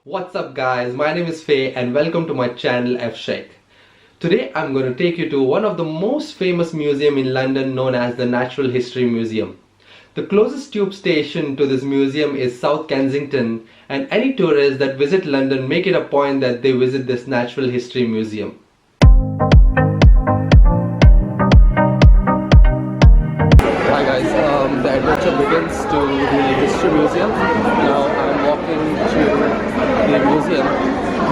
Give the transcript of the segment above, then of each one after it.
What's up guys, my name is Faye and welcome to my channel ifaxec. Today I'm going to take you to one of the most famous museum in London known as the Natural History Museum. The closest tube station to this museum is South Kensington, and any tourists that visit London make it a point that they visit this Natural History Museum. Hi guys, the adventure begins to the History Museum. Now I'm walking to the museum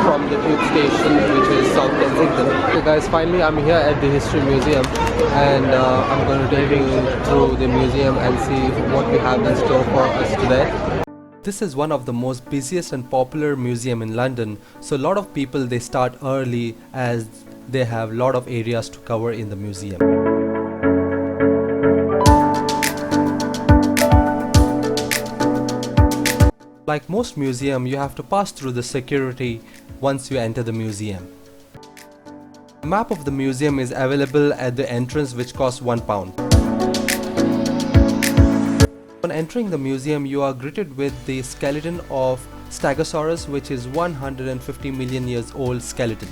from the tube station, which is South Kensington. Okay guys, finally I'm here at the History Museum, and I'm going to take you through the museum and see what we have in store for us today. This is one of the most busiest and popular museum in London, so a lot of people they start early as they have a lot of areas to cover in the museum. Like most museums, you have to pass through the security once you enter the museum. A map of the museum is available at the entrance, which costs £1. On entering the museum, you are greeted with the skeleton of Stegosaurus, which is 150 million years old skeleton.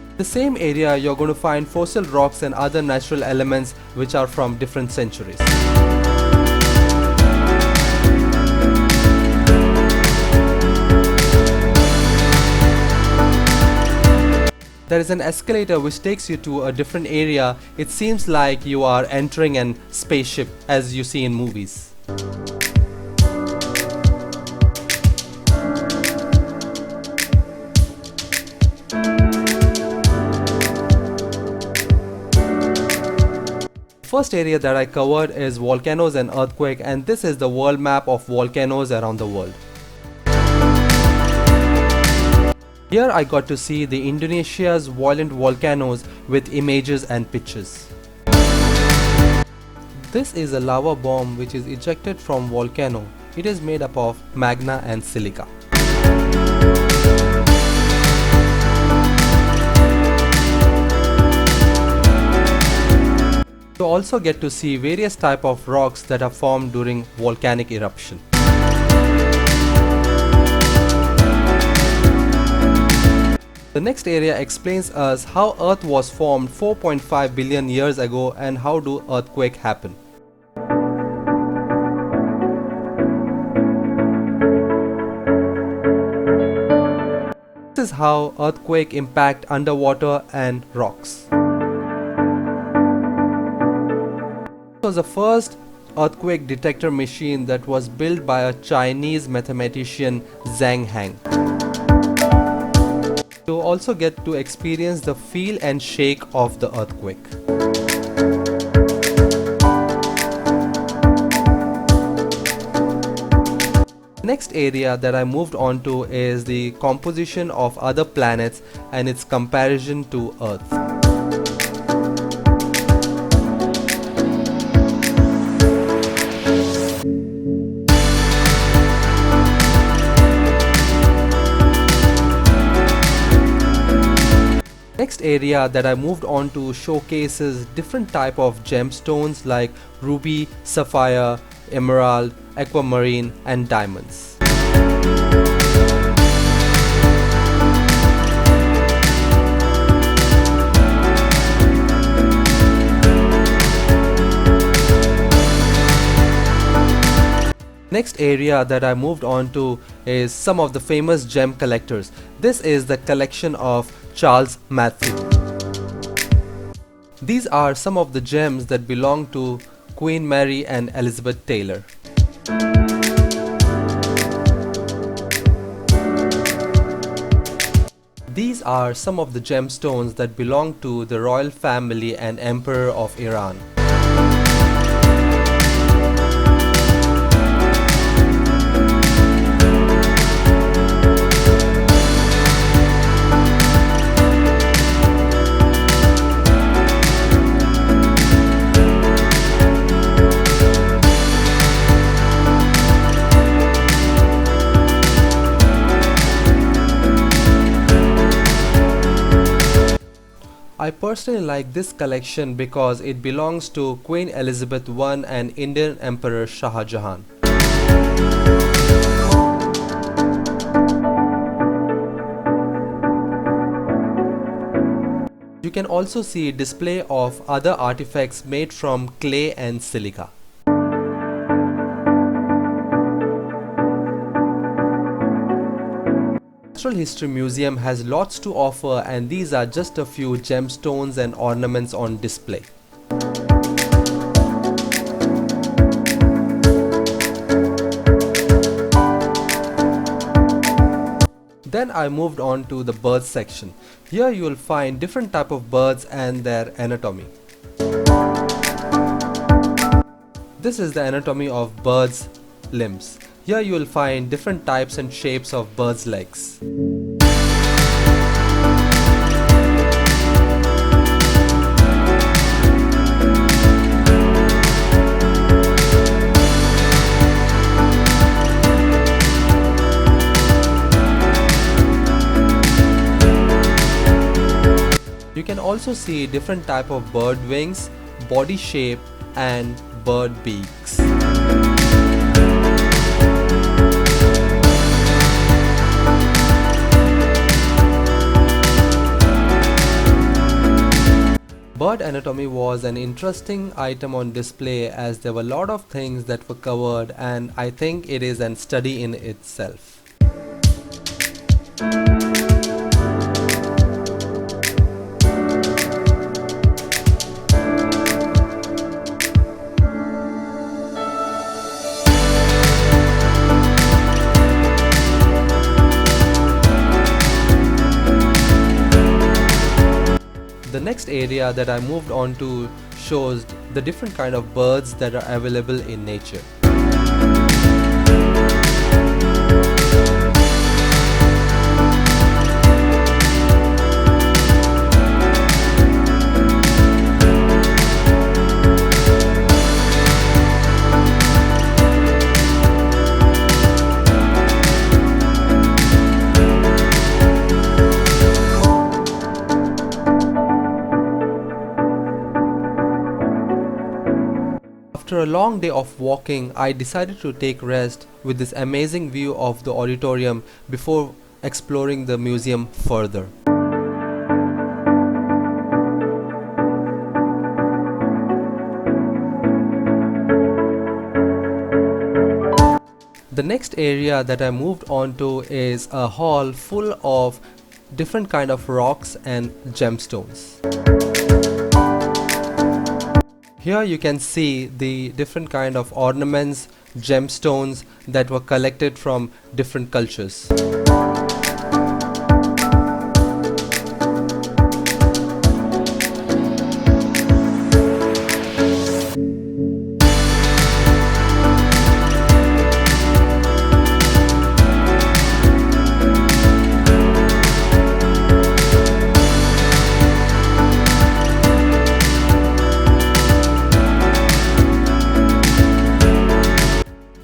In the same area, you're going to find fossil rocks and other natural elements which are from different centuries. There is an escalator which takes you to a different area. It seems like you are entering a spaceship as you see in movies. First area that I covered is volcanoes and earthquake, and this is the world map of volcanoes around the world. Here I got to see the Indonesia's violent volcanoes with images and pictures. This is a lava bomb which is ejected from volcano. It is made up of magma and silica. You also get to see various types of rocks that are formed during volcanic eruption. The next area explains us how Earth was formed 4.5 billion years ago and how do earthquakes happen. This is how earthquakes impact underwater and rocks. This was the first earthquake detector machine that was built by a Chinese mathematician Zhang Heng. You also get to experience the feel and shake of the earthquake. Next area that I moved on to is the composition of other planets and its comparison to Earth. Next area that I moved on to showcases different type of gemstones like ruby, sapphire, emerald, aquamarine and diamonds. Next area that I moved on to is some of the famous gem collectors. This is the collection of Charles Matthew. These are some of the gems that belong to Queen Mary and Elizabeth Taylor. These are some of the gemstones that belong to the royal family and Emperor of Iran. personally like this collection because it belongs to Queen Elizabeth I and Indian Emperor Shah Jahan. You can also see a display of other artifacts made from clay and silica. Natural History Museum has lots to offer, and these are just a few gemstones and ornaments on display. Then I moved on to the birds section. Here you will find different type of birds and their anatomy. This is the anatomy of birds' limbs. Here you will find different types and shapes of birds' legs. You can also see different type of bird wings, body shape and bird beaks. Bird anatomy was an interesting item on display as there were a lot of things that were covered, and I think it is a study in itself. The next area that I moved on to shows the different kind of birds that are available in nature. After a long day of walking, I decided to take rest with this amazing view of the auditorium before exploring the museum further. The next area that I moved on to is a hall full of different kind of rocks and gemstones. Here you can see the different kind of ornaments, gemstones that were collected from different cultures.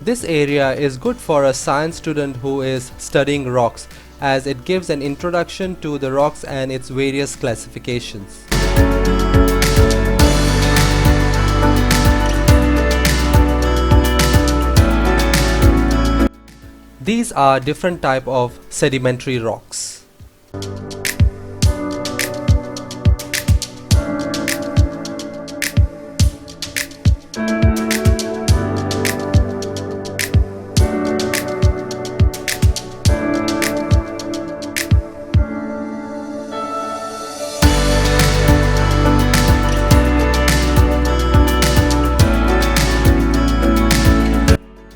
This area is good for a science student who is studying rocks, as it gives an introduction to the rocks and its various classifications. These are different type of sedimentary rocks.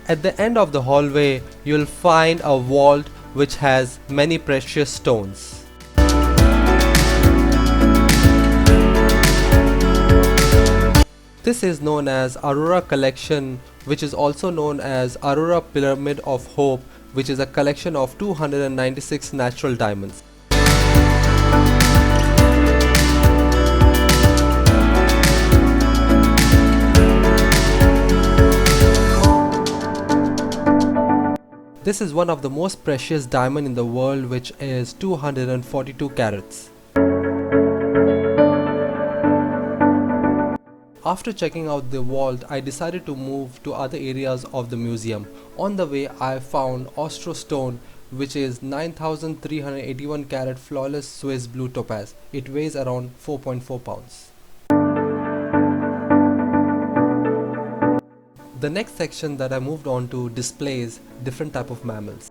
At the end of the hallway, you'll find a vault which has many precious stones. This is known as Aurora Collection, which is also known as Aurora Pyramid of Hope, which is a collection of 296 natural diamonds. This is one of the most precious diamond in the world, which is 242 carats. After checking out the vault, I decided to move to other areas of the museum. On the way, I found Ostro stone, which is 9381 carat flawless Swiss blue topaz. It weighs around 4.4 pounds. The next section that I moved on to displays different type of mammals.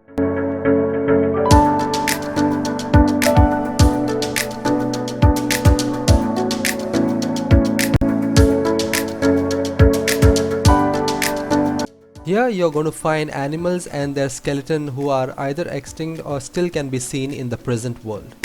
Here you're going to find animals and their skeleton who are either extinct or still can be seen in the present world.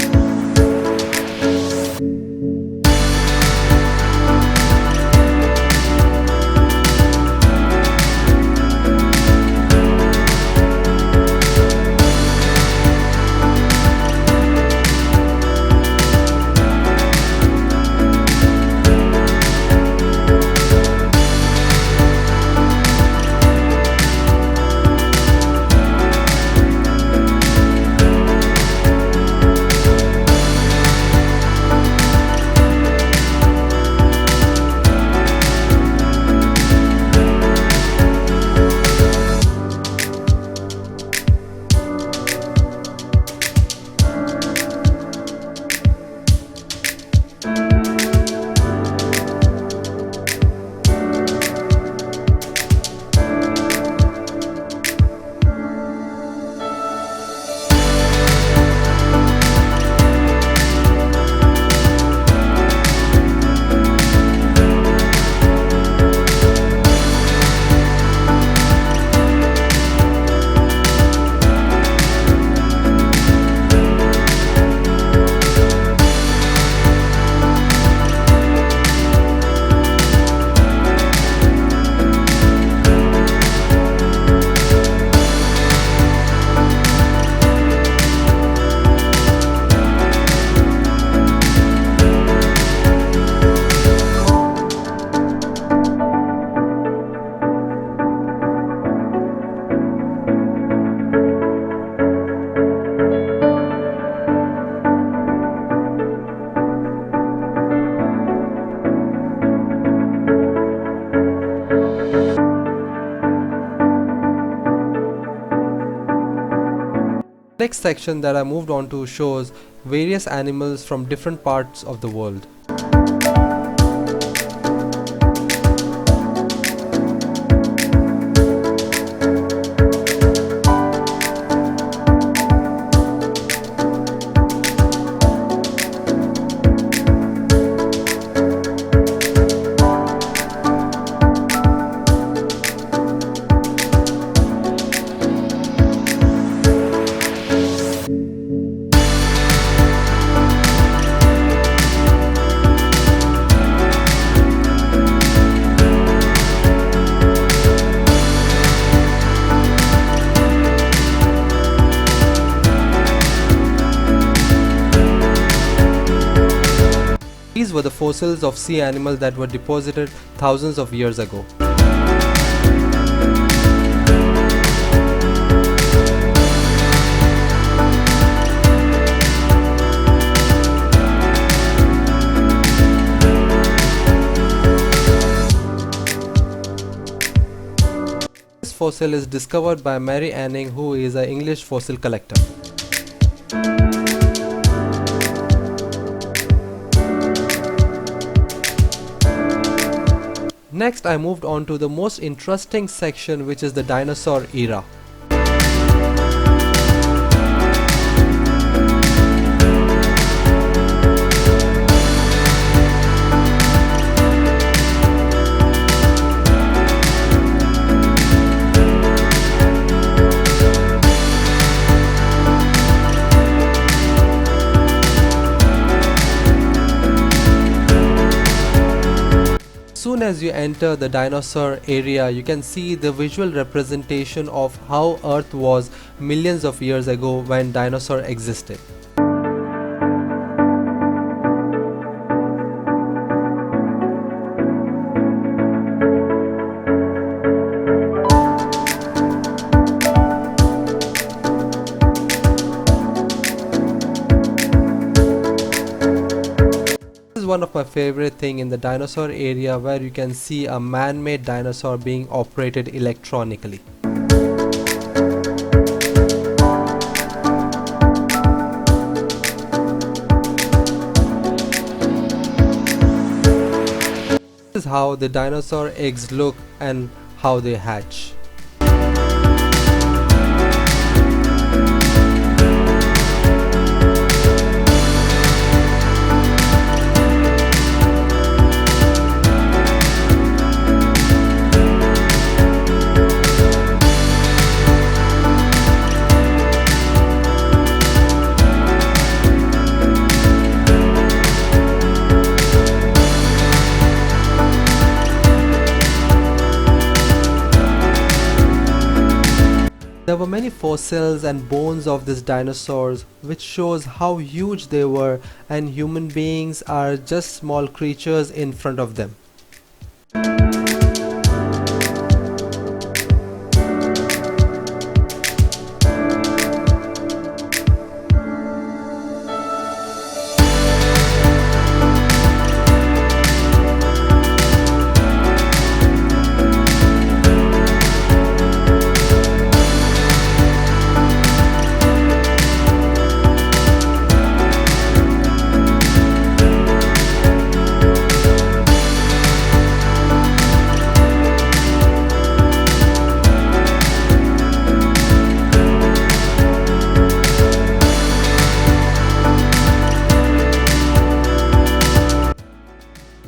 Next section that I moved on to shows various animals from different parts of the world. These were the fossils of sea animals that were deposited thousands of years ago. This fossil is discovered by Mary Anning, who is an English fossil collector. Next, I moved on to the most interesting section, which is the dinosaur era. As soon as you enter the dinosaur area, you can see the visual representation of how Earth was millions of years ago when dinosaurs existed. one of my favorite thing in the dinosaur area, where you can see a man-made dinosaur being operated electronically. This is how the dinosaur eggs look and how they hatch. There were many fossils and bones of these dinosaurs, which shows how huge they were, and human beings are just small creatures in front of them.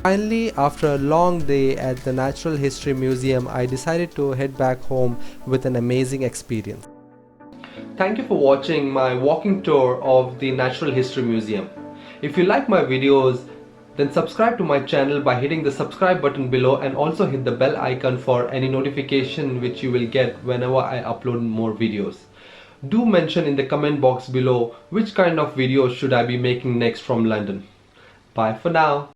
Finally, after a long day at the Natural History Museum, I decided to head back home with an amazing experience. Thank you for watching my walking tour of the Natural History Museum. If you like my videos, then subscribe to my channel by hitting the subscribe button below, and also hit the bell icon for any notification which you will get whenever I upload more videos. Do mention in the comment box below which kind of videos should I be making next from London. Bye for now.